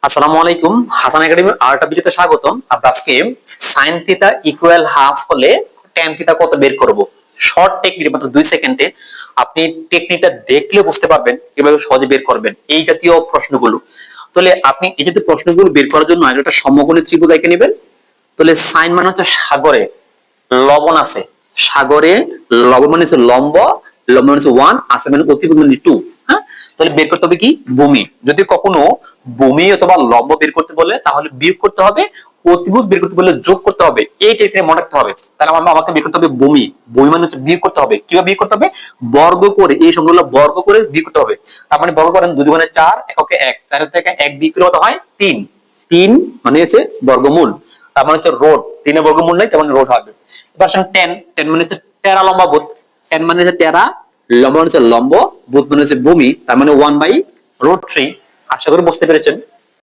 আসসালামু আলাইকুম, হাসান একাডেমির আরেকটা ভিডিওতে স্বাগতম। আমরা আজকে sin থিটা ইকুয়াল হাফ হলে tan থিটা কত বের করব। শর্ট টেকনিক, মাত্র 2 সেকেন্ডে আপনি টেকনিকটা দেখলে বুঝতে পারবেন কিভাবে সহজে বের করবেন এই জাতীয় প্রশ্নগুলো। তাহলে আপনি এই জাতীয় প্রশ্নগুলো বের করার জন্য আগে একটা সমকোণী ত্রিভুজ এঁকে নেবেন। তাহলে সাইন মানে হচ্ছে সাগরে লবণ আছে, সাগরে লবণ মানে হচ্ছে লম্ব, লম্ব মানে হচ্ছে 1, আছে মানে অতিভুজ মানে 2। হ্যাঁ, তাহলে বের করতে হবে কি ভূমি। যদি কখনো ভূমি অথবা লম্ব বের করতে বলে তাহলে বিয়োগ করতে হবে, অতিভুজ বের করতে বলে যোগ করতে হবে। এই টেকনিক মনে রাখতে হবে। তাহলে আমাকে বের করতে হবে ভূমি। ভূমি মানে হচ্ছে বিয়োগ করতে হবে। কিভাবে বিয়োগ করতে হবে? বর্গ করে, এই সংখ্যাগুলো বর্গ করে বিয়োগ করতে হবে। তার মানে বর্গ করেন 2 দুগুণে 4, এককে 1, 4 থেকে 1 বিয়োগ করলে কত হয়? 3। 3 মানে হচ্ছে বর্গমূল। তার মানে হচ্ছে রোড, 3 এর বর্গমূল নাই, তার মানে রোড হবে। এবার আসেন 10, 10 মানে হচ্ছে টেরা লম্বা বুত। 10 মানে হচ্ছে টেরা, লম্বা মানে হচ্ছে লম্ব, বুত মানে হচ্ছে ভূমি, তার মানে 1/√3। আশা করি বুঝতে পেরেছেন।